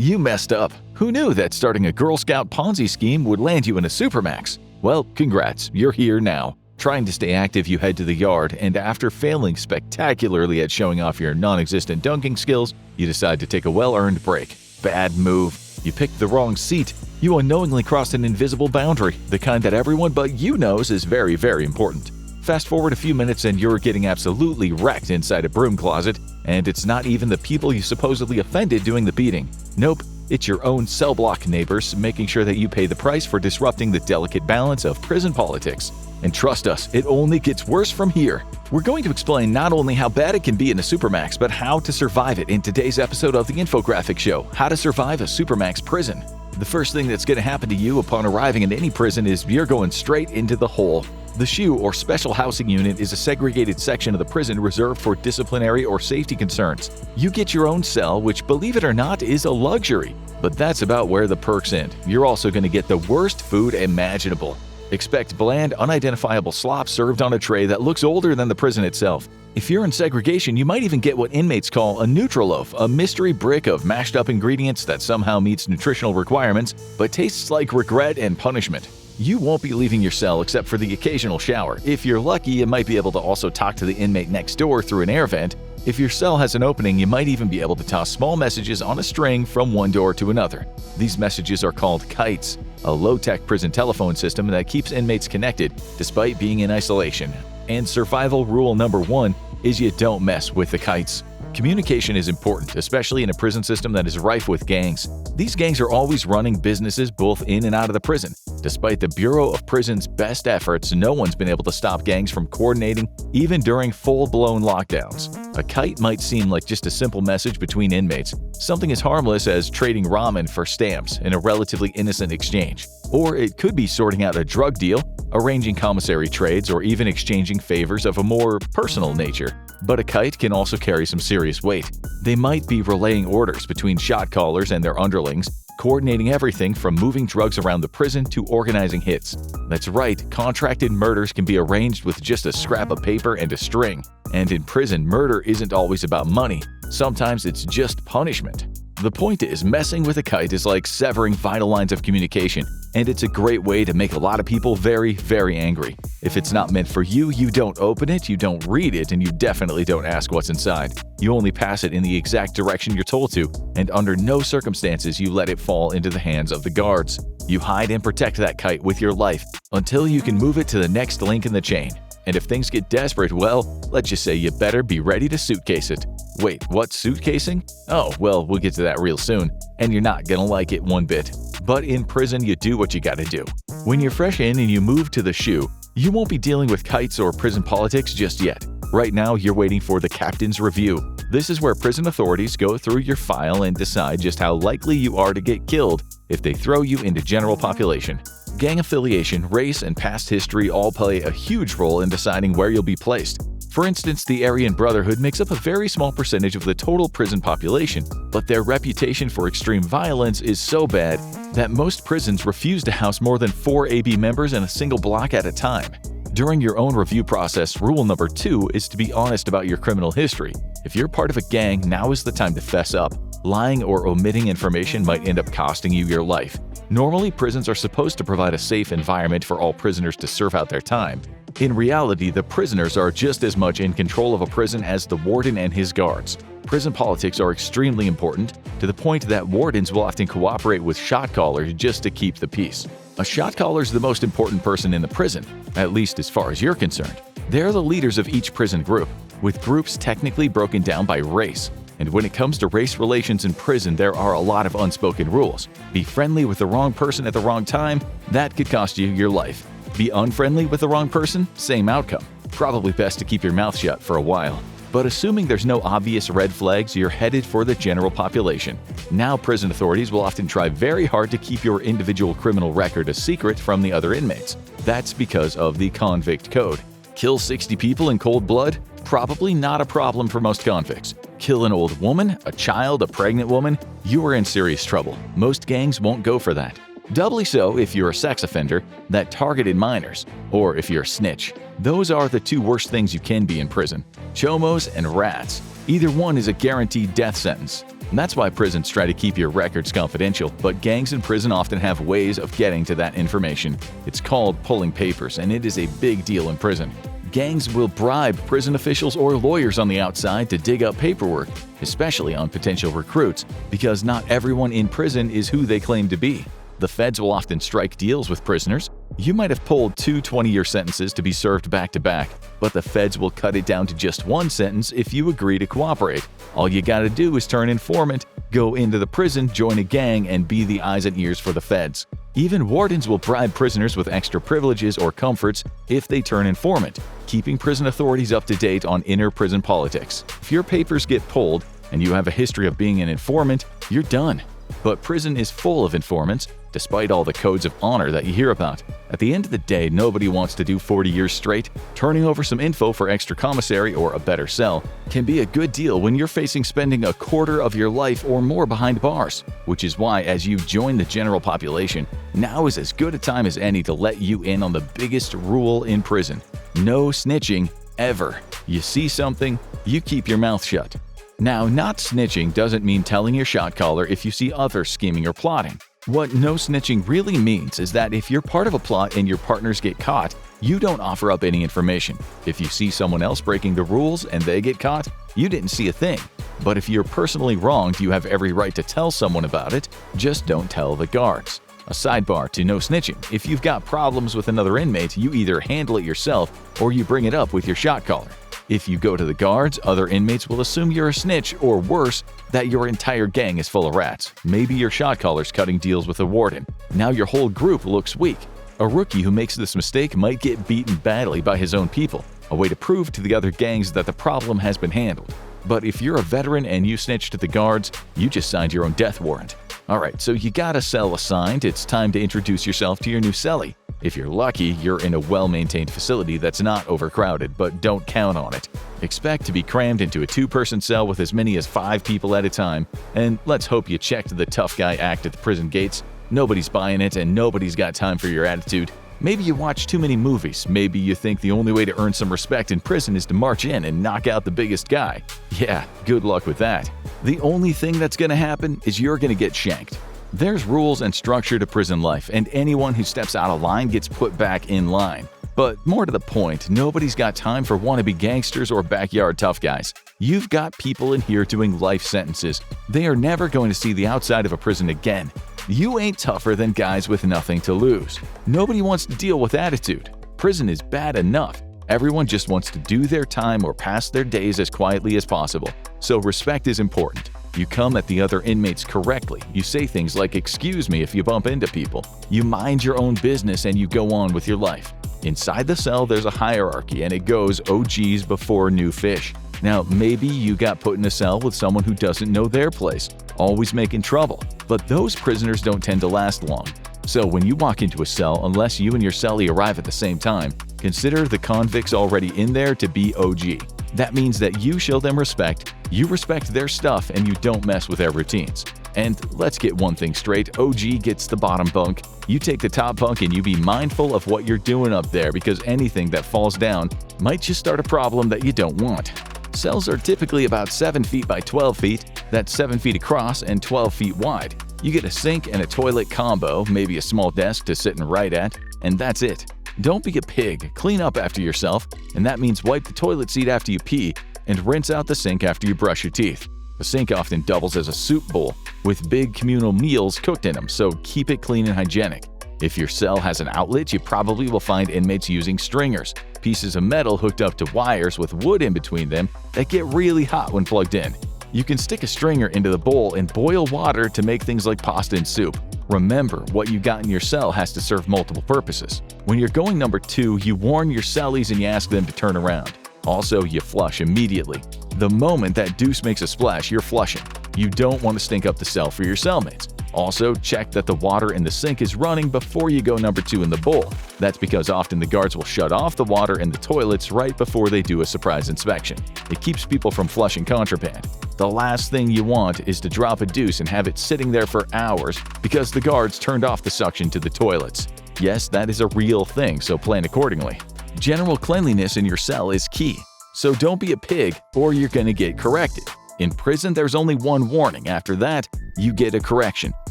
You messed up. Who knew that starting a Girl Scout Ponzi scheme would land you in a Supermax? Well, congrats, you're here now. Trying to stay active, you head to the yard, and after failing spectacularly at showing off your non-existent dunking skills, you decide to take a well-earned break. Bad move. You picked the wrong seat. You unknowingly crossed an invisible boundary, the kind that everyone but you knows is very, very important. Fast forward a few minutes and you're getting absolutely wrecked inside a broom closet, and it's not even the people you supposedly offended doing the beating. Nope, it's your own cell block neighbors making sure that you pay the price for disrupting the delicate balance of prison politics. And trust us, it only gets worse from here. We're going to explain not only how bad it can be in a Supermax, but how to survive it in today's episode of the infographic show, How to Survive a Supermax Prison. The first thing that's going to happen to you upon arriving in any prison is you're going straight into the hole. The SHU, or Special Housing Unit, is a segregated section of the prison reserved for disciplinary or safety concerns. You get your own cell, which, believe it or not, is a luxury. But that's about where the perks end. You're also going to get the worst food imaginable. Expect bland, unidentifiable slop served on a tray that looks older than the prison itself. If you're in segregation, you might even get what inmates call a neutral loaf, a mystery brick of mashed up ingredients that somehow meets nutritional requirements, but tastes like regret and punishment. You won't be leaving your cell except for the occasional shower. If you're lucky, you might be able to also talk to the inmate next door through an air vent. If your cell has an opening, you might even be able to toss small messages on a string from one door to another. These messages are called kites, a low-tech prison telephone system that keeps inmates connected despite being in isolation. And survival rule number 1 is you don't mess with the kites. Communication is important, especially in a prison system that is rife with gangs. These gangs are always running businesses both in and out of the prison. Despite the Bureau of Prison's best efforts, no one's been able to stop gangs from coordinating even during full-blown lockdowns. A kite might seem like just a simple message between inmates, something as harmless as trading ramen for stamps in a relatively innocent exchange. Or it could be sorting out a drug deal, arranging commissary trades, or even exchanging favors of a more personal nature. But a kite can also carry some serious weight. They might be relaying orders between shot callers and their underlings, coordinating everything from moving drugs around the prison to organizing hits. That's right, contracted murders can be arranged with just a scrap of paper and a string. And in prison, murder isn't always about money. Sometimes it's just punishment. The point is, messing with a kite is like severing vital lines of communication, and it's a great way to make a lot of people very, very angry. If it's not meant for you, you don't open it, you don't read it, and you definitely don't ask what's inside. You only pass it in the exact direction you're told to, and under no circumstances you let it fall into the hands of the guards. You hide and protect that kite with your life until you can move it to the next link in the chain. And if things get desperate, well, let's just say you better be ready to suitcase it. Wait, what's suitcasing? Oh, well, we'll get to that real soon, and you're not gonna like it one bit. But in prison, you do what you gotta do. When you're fresh in and you move to the SHU, you won't be dealing with kites or prison politics just yet. Right now, you're waiting for the captain's review. This is where prison authorities go through your file and decide just how likely you are to get killed if they throw you into general population. Gang affiliation, race, and past history all play a huge role in deciding where you'll be placed. For instance, the Aryan Brotherhood makes up a very small percentage of the total prison population, but their reputation for extreme violence is so bad that most prisons refuse to house more than 4 AB members in a single block at a time. During your own review process, rule number 2 is to be honest about your criminal history. If you're part of a gang, now is the time to fess up. Lying or omitting information might end up costing you your life. Normally, prisons are supposed to provide a safe environment for all prisoners to serve out their time. In reality, the prisoners are just as much in control of a prison as the warden and his guards. Prison politics are extremely important, to the point that wardens will often cooperate with shot callers just to keep the peace. A shot caller is the most important person in the prison, at least as far as you're concerned. They're the leaders of each prison group, with groups technically broken down by race. And when it comes to race relations in prison, there are a lot of unspoken rules. Be friendly with the wrong person at the wrong time, that could cost you your life. Be unfriendly with the wrong person, same outcome. Probably best to keep your mouth shut for a while. But assuming there's no obvious red flags, you're headed for the general population. Now prison authorities will often try very hard to keep your individual criminal record a secret from the other inmates. That's because of the Convict Code. Kill 60 people in cold blood? Probably not a problem for most convicts. Kill an old woman, a child, a pregnant woman? You are in serious trouble. Most gangs won't go for that. Doubly so if you're a sex offender that targeted minors, or if you're a snitch. Those are the 2 worst things you can be in prison. Chomos and rats. Either one is a guaranteed death sentence. And that's why prisons try to keep your records confidential, but gangs in prison often have ways of getting to that information. It's called pulling papers, and it is a big deal in prison. Gangs will bribe prison officials or lawyers on the outside to dig up paperwork, especially on potential recruits, because not everyone in prison is who they claim to be. The feds will often strike deals with prisoners. You might have pulled 2 20-year sentences to be served back to back, but the feds will cut it down to just 1 sentence if you agree to cooperate. All you gotta do is turn informant, go into the prison, join a gang, and be the eyes and ears for the feds. Even wardens will bribe prisoners with extra privileges or comforts if they turn informant, keeping prison authorities up to date on inner prison politics. If your papers get pulled and you have a history of being an informant, you're done. But prison is full of informants, despite all the codes of honor that you hear about. At the end of the day, nobody wants to do 40 years straight. Turning over some info for extra commissary or a better cell can be a good deal when you're facing spending a quarter of your life or more behind bars. Which is why, as you join the general population, now is as good a time as any to let you in on the biggest rule in prison. No snitching, ever. You see something, you keep your mouth shut. Now, not snitching doesn't mean telling your shot caller if you see others scheming or plotting. What no snitching really means is that if you're part of a plot and your partners get caught, you don't offer up any information. If you see someone else breaking the rules and they get caught, you didn't see a thing. But if you're personally wronged, you have every right to tell someone about it, just don't tell the guards. A sidebar to no snitching: if you've got problems with another inmate, you either handle it yourself or you bring it up with your shot caller. If you go to the guards, other inmates will assume you're a snitch, or worse, that your entire gang is full of rats. Maybe your shot caller's cutting deals with a warden. Now your whole group looks weak. A rookie who makes this mistake might get beaten badly by his own people, a way to prove to the other gangs that the problem has been handled. But if you're a veteran and you snitch to the guards, you just signed your own death warrant. Alright, so you got a cell assigned, it's time to introduce yourself to your new cellie. If you're lucky, you're in a well-maintained facility that's not overcrowded, but don't count on it. Expect to be crammed into a 2-person cell with as many as 5 people at a time, and let's hope you checked the tough guy act at the prison gates. Nobody's buying it and nobody's got time for your attitude. Maybe you watch too many movies. Maybe you think the only way to earn some respect in prison is to march in and knock out the biggest guy. Yeah, good luck with that. The only thing that's gonna happen is you're gonna get shanked. There's rules and structure to prison life, and anyone who steps out of line gets put back in line. But more to the point, nobody's got time for wannabe gangsters or backyard tough guys. You've got people in here doing life sentences. They are never going to see the outside of a prison again. You ain't tougher than guys with nothing to lose. Nobody wants to deal with attitude. Prison is bad enough. Everyone just wants to do their time or pass their days as quietly as possible. So respect is important. You come at the other inmates correctly. You say things like "excuse me" if you bump into people. You mind your own business and you go on with your life. Inside the cell, there's a hierarchy, and it goes OGs before new fish. Now, maybe you got put in a cell with someone who doesn't know their place, always making trouble, but those prisoners don't tend to last long. So when you walk into a cell, unless you and your cellie arrive at the same time, consider the convicts already in there to be OG. That means that you show them respect, you respect their stuff, and you don't mess with their routines. And let's get one thing straight, OG gets the bottom bunk, you take the top bunk, and you be mindful of what you're doing up there, because anything that falls down might just start a problem that you don't want. Cells are typically about 7 feet by 12 feet, that's 7 feet across and 12 feet wide. You get a sink and a toilet combo, maybe a small desk to sit and write at, and that's it. Don't be a pig, clean up after yourself, and that means wipe the toilet seat after you pee and rinse out the sink after you brush your teeth. The sink often doubles as a soup bowl, with big communal meals cooked in them, so keep it clean and hygienic. If your cell has an outlet, you probably will find inmates using stringers, pieces of metal hooked up to wires with wood in between them that get really hot when plugged in. You can stick a stringer into the bowl and boil water to make things like pasta and soup. Remember, what you got in your cell has to serve multiple purposes. When you're going number 2, you warn your cellies and you ask them to turn around. Also, you flush immediately. The moment that deuce makes a splash, you're flushing. You don't want to stink up the cell for your cellmates. Also, check that the water in the sink is running before you go number 2 in the bowl. That's because often the guards will shut off the water in the toilets right before they do a surprise inspection. It keeps people from flushing contraband. The last thing you want is to drop a deuce and have it sitting there for hours because the guards turned off the suction to the toilets. Yes, that is a real thing, so plan accordingly. General cleanliness in your cell is key, so don't be a pig or you're gonna get corrected. In prison, there's only one warning. After that, you get a correction,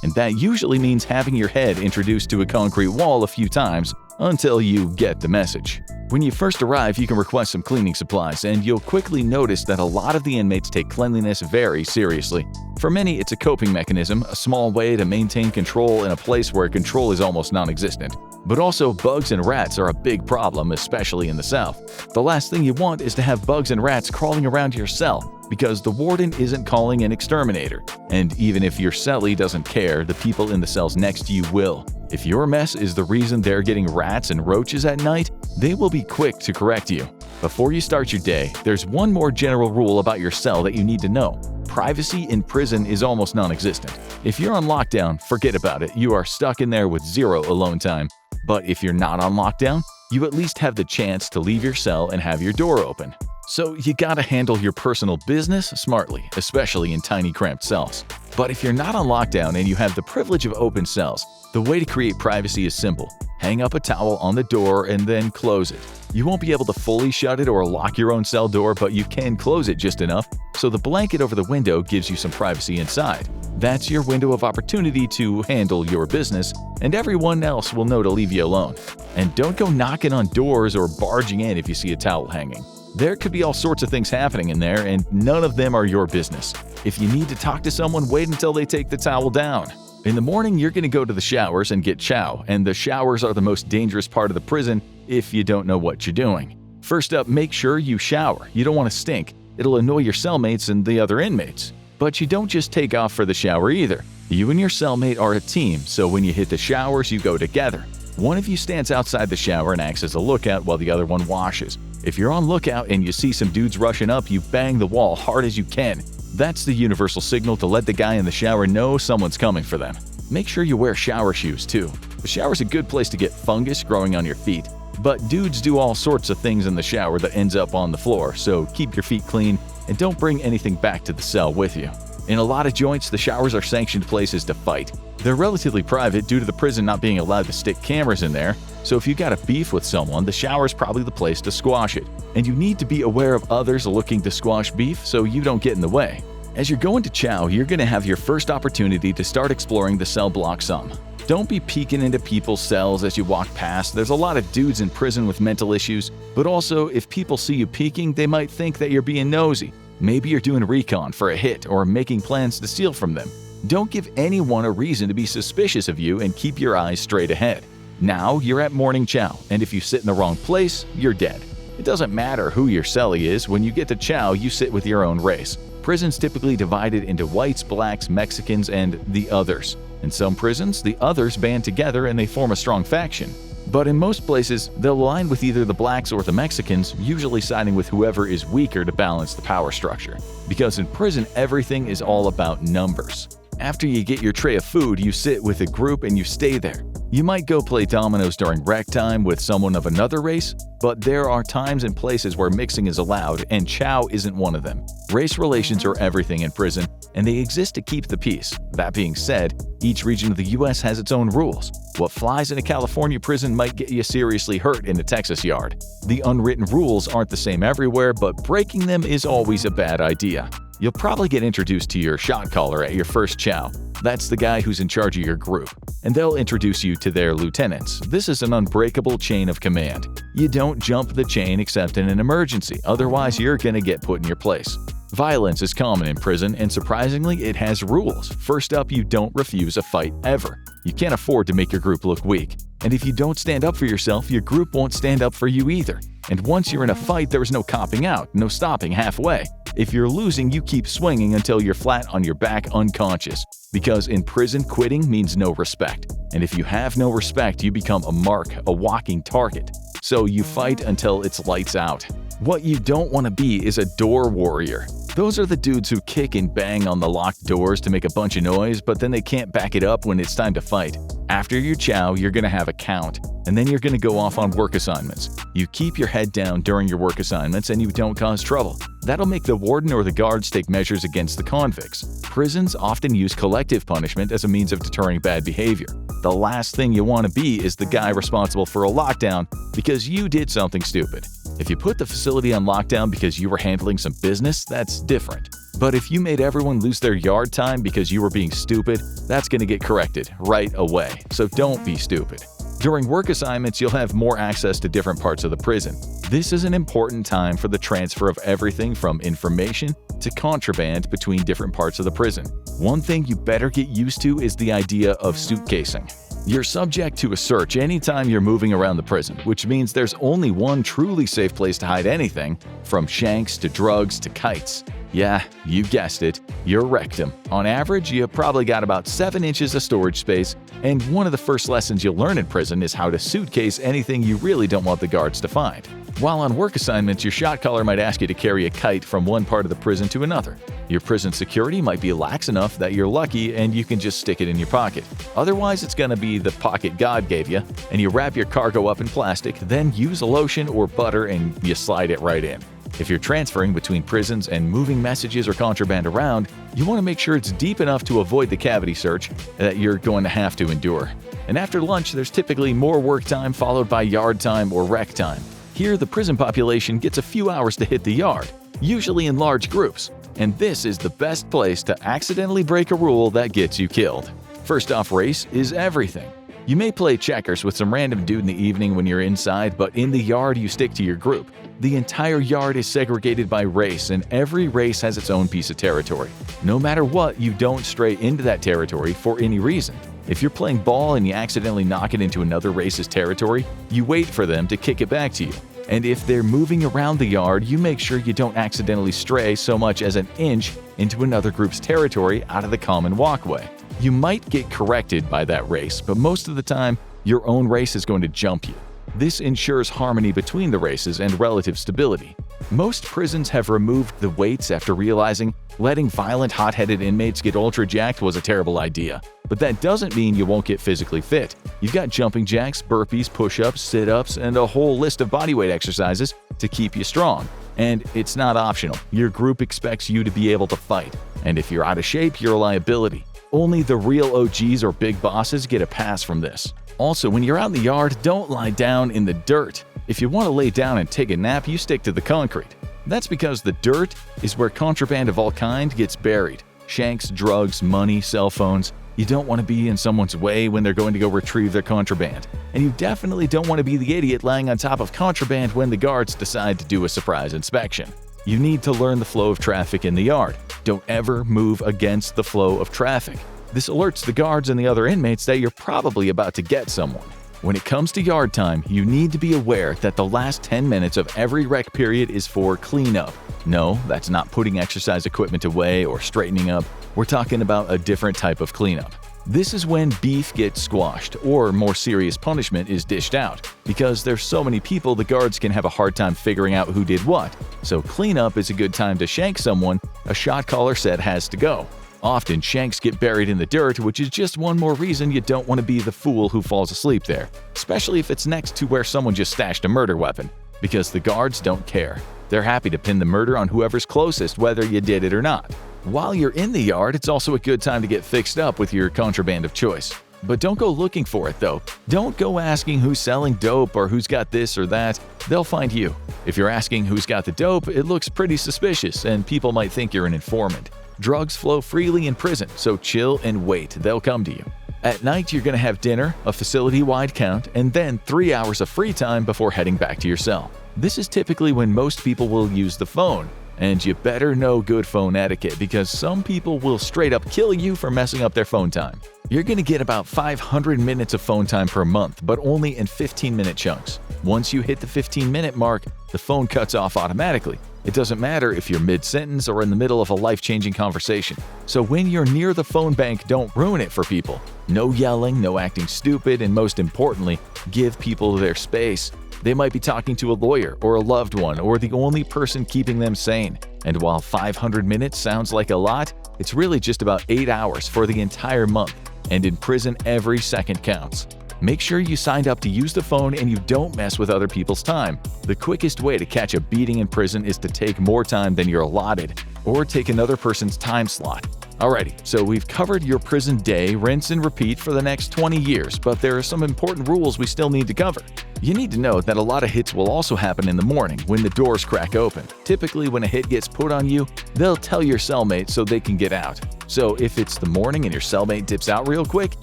and that usually means having your head introduced to a concrete wall a few times until you get the message. When you first arrive, you can request some cleaning supplies, and you'll quickly notice that a lot of the inmates take cleanliness very seriously. For many, it's a coping mechanism, a small way to maintain control in a place where control is almost non-existent. But also, bugs and rats are a big problem, especially in the South. The last thing you want is to have bugs and rats crawling around your cell, because the warden isn't calling an exterminator. And even if your cellie doesn't care, the people in the cells next to you will. If your mess is the reason they're getting rats and roaches at night, they will be quick to correct you. Before you start your day, there's one more general rule about your cell that you need to know. Privacy in prison is almost non-existent. If you're on lockdown, forget about it. You are stuck in there with zero alone time. But if you're not on lockdown, you at least have the chance to leave your cell and have your door open. So you gotta handle your personal business smartly, especially in tiny cramped cells. But if you're not on lockdown and you have the privilege of open cells, the way to create privacy is simple. Hang up a towel on the door and then close it. You won't be able to fully shut it or lock your own cell door, but you can close it just enough so the blanket over the window gives you some privacy inside. That's your window of opportunity to handle your business, and everyone else will know to leave you alone. And don't go knocking on doors or barging in if you see a towel hanging. There could be all sorts of things happening in there, and none of them are your business. If you need to talk to someone, wait until they take the towel down. In the morning, you're going to go to the showers and get chow, and the showers are the most dangerous part of the prison if you don't know what you're doing. First up, make sure you shower. You don't want to stink. It'll annoy your cellmates and the other inmates. But you don't just take off for the shower either. You and your cellmate are a team, so when you hit the showers, you go together. One of you stands outside the shower and acts as a lookout while the other one washes. If you're on lookout and you see some dudes rushing up, you bang the wall hard as you can. That's the universal signal to let the guy in the shower know someone's coming for them. Make sure you wear shower shoes too. The shower's a good place to get fungus growing on your feet. But dudes do all sorts of things in the shower that ends up on the floor, so keep your feet clean and don't bring anything back to the cell with you. In a lot of joints, the showers are sanctioned places to fight. They're relatively private due to the prison not being allowed to stick cameras in there, so if you got a beef with someone, the shower's probably the place to squash it. And you need to be aware of others looking to squash beef so you don't get in the way. As you're going to chow, you're going to have your first opportunity to start exploring the cell block some. Don't be peeking into people's cells as you walk past. There's a lot of dudes in prison with mental issues, but also if people see you peeking, they might think that you're being nosy. Maybe you're doing recon for a hit or making plans to steal from them. Don't give anyone a reason to be suspicious of you and keep your eyes straight ahead. Now you're at morning chow, and if you sit in the wrong place, you're dead. It doesn't matter who your cellie is. When you get to chow, you sit with your own race. Prisons typically divided into whites, blacks, Mexicans, and the others. In some prisons, the others band together and they form a strong faction. But in most places, they'll align with either the blacks or the Mexicans, usually siding with whoever is weaker to balance the power structure. Because in prison, everything is all about numbers. After you get your tray of food, you sit with a group and you stay there. You might go play dominoes during rec time with someone of another race, but there are times and places where mixing is allowed, and chow isn't one of them. Race relations are everything in prison, and they exist to keep the peace. That being said, each region of the US has its own rules. What flies in a California prison might get you seriously hurt in a Texas yard. The unwritten rules aren't the same everywhere, but breaking them is always a bad idea. You'll probably get introduced to your shot caller at your first chow. That's the guy who's in charge of your group, and they'll introduce you to their lieutenants. This is an unbreakable chain of command. You don't jump the chain except in an emergency, otherwise you're gonna get put in your place. Violence is common in prison, and surprisingly, it has rules. First up, you don't refuse a fight ever. You can't afford to make your group look weak. And if you don't stand up for yourself, your group won't stand up for you either. And once you're in a fight, there is no copping out, no stopping halfway. If you're losing, you keep swinging until you're flat on your back unconscious. Because in prison, quitting means no respect. And if you have no respect, you become a mark, a walking target. So you fight until it's lights out. What you don't want to be is a door warrior. Those are the dudes who kick and bang on the locked doors to make a bunch of noise, but then they can't back it up when it's time to fight. After your chow, you're going to have a count, and then you're going to go off on work assignments. You keep your head down during your work assignments and you don't cause trouble. That'll make the warden or the guards take measures against the convicts. Prisons often use collective punishment as a means of deterring bad behavior. The last thing you want to be is the guy responsible for a lockdown because you did something stupid. If you put the facility on lockdown because you were handling some business, that's different. But if you made everyone lose their yard time because you were being stupid, that's going to get corrected right away, so don't be stupid. During work assignments, you'll have more access to different parts of the prison. This is an important time for the transfer of everything from information to contraband between different parts of the prison. One thing you better get used to is the idea of suitcasing. You're subject to a search anytime you're moving around the prison, which means there's only one truly safe place to hide anything, from shanks to drugs to kites. Yeah, you guessed it, your rectum. On average, you probably got about 7 inches of storage space, and one of the first lessons you'll learn in prison is how to suitcase anything you really don't want the guards to find. While on work assignments, your shot caller might ask you to carry a kite from one part of the prison to another. Your prison security might be lax enough that you're lucky and you can just stick it in your pocket. Otherwise, it's gonna be the pocket God gave you, and you wrap your cargo up in plastic, then use a lotion or butter and you slide it right in. If you're transferring between prisons and moving messages or contraband around, you want to make sure it's deep enough to avoid the cavity search that you're going to have to endure. And after lunch, there's typically more work time followed by yard time or rec time. Here, the prison population gets a few hours to hit the yard, usually in large groups, and this is the best place to accidentally break a rule that gets you killed. First off, race is everything. You may play checkers with some random dude in the evening when you're inside, but in the yard you stick to your group. The entire yard is segregated by race, and every race has its own piece of territory. No matter what, you don't stray into that territory for any reason. If you're playing ball and you accidentally knock it into another race's territory, you wait for them to kick it back to you. And if they're moving around the yard, you make sure you don't accidentally stray so much as an inch into another group's territory out of the common walkway. You might get corrected by that race, but most of the time, your own race is going to jump you. This ensures harmony between the races and relative stability. Most prisons have removed the weights after realizing letting violent, hot-headed inmates get ultra-jacked was a terrible idea. But that doesn't mean you won't get physically fit. You've got jumping jacks, burpees, push-ups, sit-ups, and a whole list of bodyweight exercises to keep you strong. And it's not optional. Your group expects you to be able to fight. And if you're out of shape, you're a liability. Only the real OGs or big bosses get a pass from this. Also, when you're out in the yard, don't lie down in the dirt. If you want to lay down and take a nap, you stick to the concrete. That's because the dirt is where contraband of all kind gets buried. Shanks, drugs, money, cell phones. You don't want to be in someone's way when they're going to go retrieve their contraband. And you definitely don't want to be the idiot lying on top of contraband when the guards decide to do a surprise inspection. You need to learn the flow of traffic in the yard. Don't ever move against the flow of traffic. This alerts the guards and the other inmates that you're probably about to get someone. When it comes to yard time, you need to be aware that the last 10 minutes of every rec period is for cleanup. No, that's not putting exercise equipment away or straightening up. We're talking about a different type of cleanup. This is when beef gets squashed or more serious punishment is dished out. Because there's so many people, the guards can have a hard time figuring out who did what. So cleanup is a good time to shank someone a shot caller said has to go. Often, shanks get buried in the dirt, which is just one more reason you don't want to be the fool who falls asleep there, especially if it's next to where someone just stashed a murder weapon, because the guards don't care. They're happy to pin the murder on whoever's closest, whether you did it or not. While you're in the yard, it's also a good time to get fixed up with your contraband of choice. But don't go looking for it, though. Don't go asking who's selling dope or who's got this or that. They'll find you. If you're asking who's got the dope, it looks pretty suspicious, and people might think you're an informant. Drugs flow freely in prison, so chill and wait, they'll come to you. At night, you're going to have dinner, a facility-wide count, and then 3 hours of free time before heading back to your cell. This is typically when most people will use the phone, and you better know good phone etiquette because some people will straight up kill you for messing up their phone time. You're going to get about 500 minutes of phone time per month, but only in 15-minute chunks. Once you hit the 15-minute mark, the phone cuts off automatically. It doesn't matter if you're mid-sentence or in the middle of a life-changing conversation. So when you're near the phone bank, don't ruin it for people. No yelling, no acting stupid, and most importantly, give people their space. They might be talking to a lawyer or a loved one or the only person keeping them sane. And while 500 minutes sounds like a lot, it's really just about 8 hours for the entire month. And in prison, every second counts. Make sure you signed up to use the phone and you don't mess with other people's time. The quickest way to catch a beating in prison is to take more time than you're allotted, or take another person's time slot. Alrighty, so we've covered your prison day, rinse and repeat for the next 20 years, but there are some important rules we still need to cover. You need to know that a lot of hits will also happen in the morning when the doors crack open. Typically, when a hit gets put on you, they'll tell your cellmate so they can get out. So if it's the morning and your cellmate dips out real quick,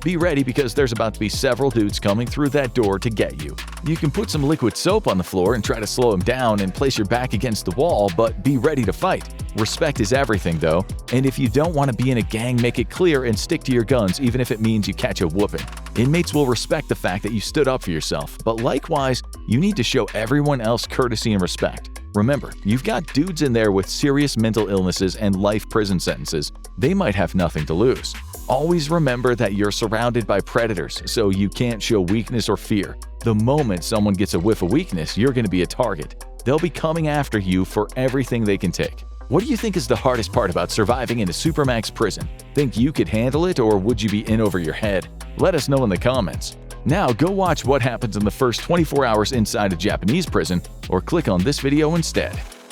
be ready because there's about to be several dudes coming through that door to get you. You can put some liquid soap on the floor and try to slow him down and place your back against the wall, but be ready to fight. Respect is everything though, and if you don't want to be in a gang, make it clear and stick to your guns even if it means you catch a whooping. Inmates will respect the fact that you stood up for yourself, but likewise, you need to show everyone else courtesy and respect. Remember, you've got dudes in there with serious mental illnesses and life prison sentences. They might have nothing to lose. Always remember that you're surrounded by predators, so you can't show weakness or fear. The moment someone gets a whiff of weakness, you're going to be a target. They'll be coming after you for everything they can take. What do you think is the hardest part about surviving in a Supermax prison? Think you could handle it, or would you be in over your head? Let us know in the comments. Now go watch what happens in the first 24 hours inside a Japanese prison, or click on this video instead.